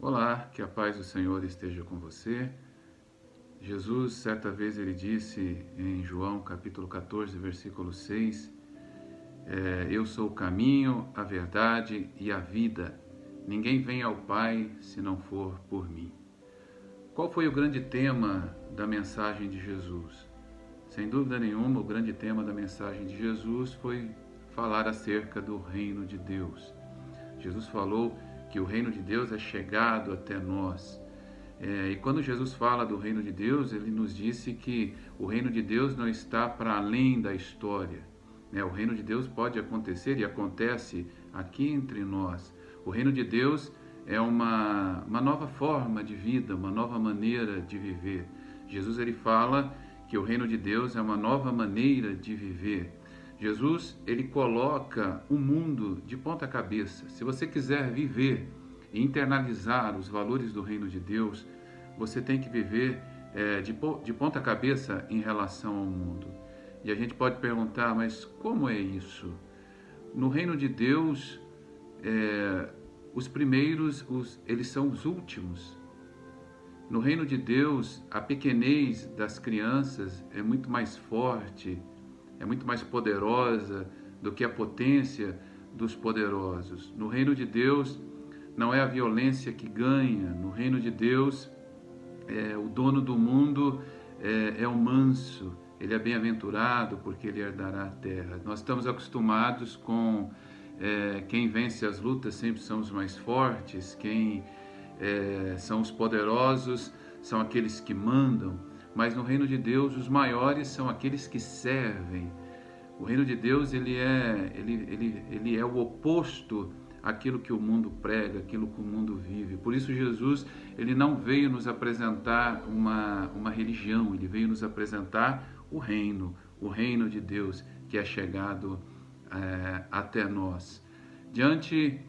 Olá, que a paz do Senhor esteja com você. Jesus, certa vez, ele disse em João capítulo 14, versículo 6, Eu sou o caminho, a verdade e a vida. Ninguém vem ao Pai se não for por mim. Qual foi o grande tema da mensagem de Jesus? Sem dúvida nenhuma, o grande tema da mensagem de Jesus foi falar acerca do reino de Deus. Jesus falou que o reino de Deus é chegado até nós. E quando Jesus fala do reino de Deus, ele nos disse que o reino de Deus não está para além da história. O reino de Deus pode acontecer e acontece aqui entre nós. O reino de Deus é uma nova forma de vida, uma nova maneira de viver. Jesus ele fala que o reino de Deus é uma nova maneira de viver. Jesus, ele coloca o mundo de ponta cabeça. Se você quiser viver e internalizar os valores do reino de Deus, você tem que viver de ponta cabeça em relação ao mundo. E a gente pode perguntar, mas como é isso? No reino de Deus, os primeiros, eles são os últimos. No reino de Deus, a pequenez das crianças é muito mais forte, é muito mais poderosa do que a potência dos poderosos. No reino de Deus, não é a violência que ganha. No reino de Deus, o dono do mundo é o manso. Ele é bem-aventurado porque ele herdará a terra. Nós estamos acostumados com quem vence as lutas sempre são os mais fortes, quem são os poderosos, são aqueles que mandam. Mas no reino de Deus, os maiores são aqueles que servem. O reino de Deus ele é o oposto àquilo que o mundo prega, aquilo que o mundo vive. Por isso Jesus ele não veio nos apresentar uma religião, ele veio nos apresentar o reino de Deus que é chegado até nós. Diante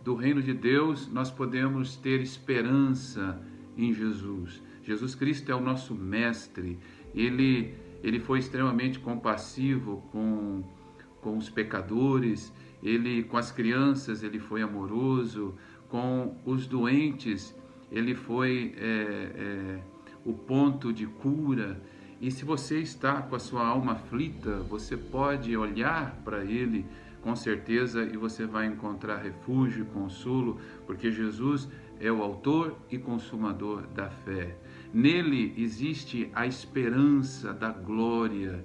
do reino de Deus, nós podemos ter esperança em Jesus. Jesus Cristo é o nosso mestre. Ele foi extremamente compassivo com os pecadores. Com as crianças, ele foi amoroso. Com os doentes, ele foi o ponto de cura. E se você está com a sua alma aflita, você pode olhar para ele com certeza e você vai encontrar refúgio e consolo, porque Jesus é o autor e consumador da fé. Nele existe a esperança da glória.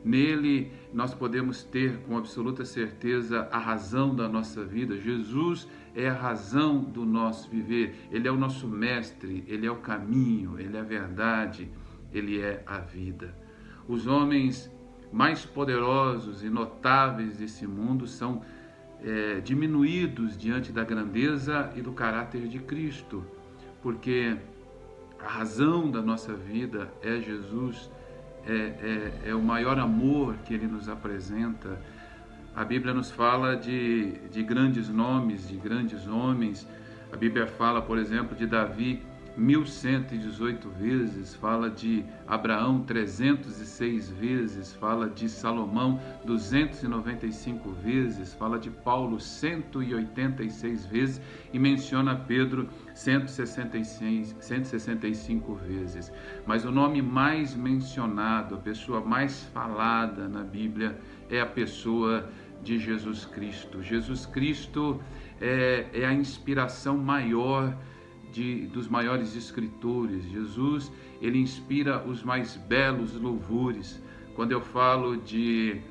Nele nós podemos ter com absoluta certeza a razão da nossa vida. Jesus é a razão do nosso viver. Ele é o nosso mestre, ele é o caminho, ele é a verdade, ele é a vida. Os homens mais poderosos e notáveis desse mundo são diminuídos diante da grandeza e do caráter de Cristo, porque a razão da nossa vida é Jesus, é o maior amor que Ele nos apresenta. A Bíblia nos fala de grandes nomes, de grandes homens. A Bíblia fala, por exemplo, de Davi 1118 vezes, fala de Abraão 306 vezes, fala de Salomão 295 vezes, fala de Paulo 186 vezes e menciona Pedro 165 vezes. Mas o nome mais mencionado, a pessoa mais falada na Bíblia é a pessoa de Jesus Cristo. Jesus Cristo é a inspiração maior dos maiores escritores. Jesus, ele inspira os mais belos louvores. Quando eu falo de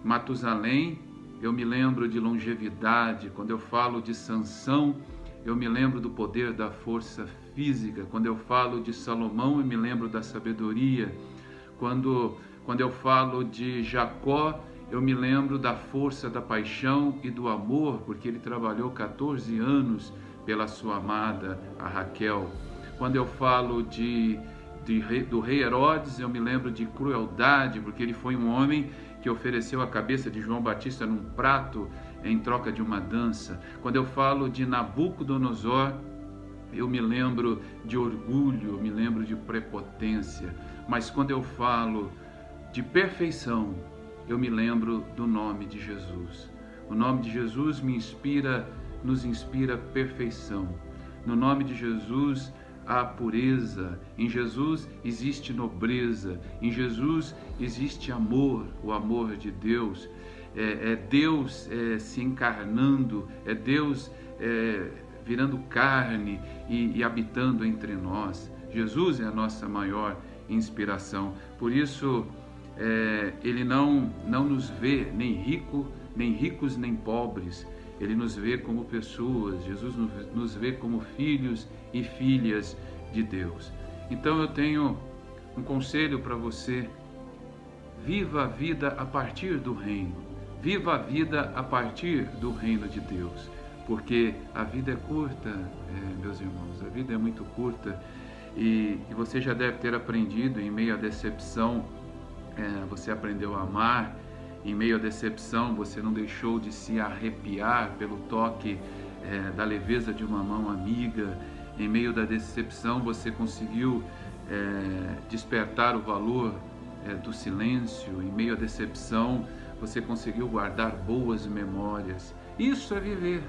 Matusalém, eu me lembro de longevidade. Quando eu falo de Sansão, eu me lembro do poder da força física. Quando eu falo de Salomão, eu me lembro da sabedoria. Quando eu falo de Jacó, eu me lembro da força da paixão e do amor, porque ele trabalhou 14 anos pela sua amada, a Raquel. Quando eu falo do rei Herodes, eu me lembro de crueldade, porque ele foi um homem que ofereceu a cabeça de João Batista num prato em troca de uma dança. Quando eu falo de Nabucodonosor, eu me lembro de orgulho, eu me lembro de prepotência. Mas quando eu falo de perfeição, eu me lembro do nome de Jesus. O nome de Jesus nos inspira perfeição. No nome de Jesus há pureza, em Jesus existe nobreza, em Jesus existe amor, o amor de Deus. É Deus se encarnando, é Deus virando carne e habitando entre nós. Jesus é a nossa maior inspiração. Por isso, Ele não nos vê nem ricos nem pobres. Ele nos vê como pessoas. Jesus nos vê como filhos e filhas de Deus. Então eu tenho um conselho para você: viva a vida a partir do reino. Viva a vida a partir do reino de Deus. Porque a vida é curta, meus irmãos, a vida é muito curta. E você já deve ter aprendido, em meio à decepção, você aprendeu a amar. Em meio à decepção, você não deixou de se arrepiar pelo toque da leveza de uma mão amiga. Em meio da decepção, você conseguiu despertar o valor do silêncio. Em meio à decepção, você conseguiu guardar boas memórias. Isso é viver,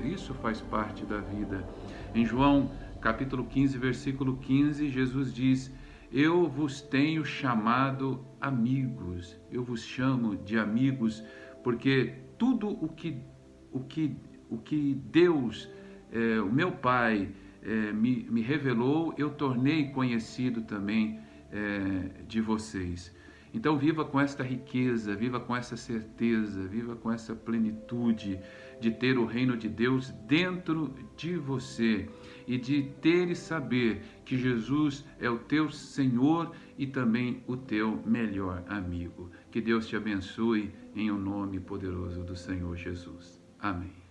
isso faz parte da vida. Em João capítulo 15, versículo 15, Jesus diz: eu vos tenho chamado amigos, eu vos chamo de amigos, porque tudo o que Deus, o meu Pai, me revelou, eu tornei conhecido também de vocês. Então viva com esta riqueza, viva com essa certeza, viva com essa plenitude de ter o reino de Deus dentro de você e de ter e saber que Jesus é o teu Senhor e também o teu melhor amigo. Que Deus te abençoe em o nome poderoso do Senhor Jesus. Amém.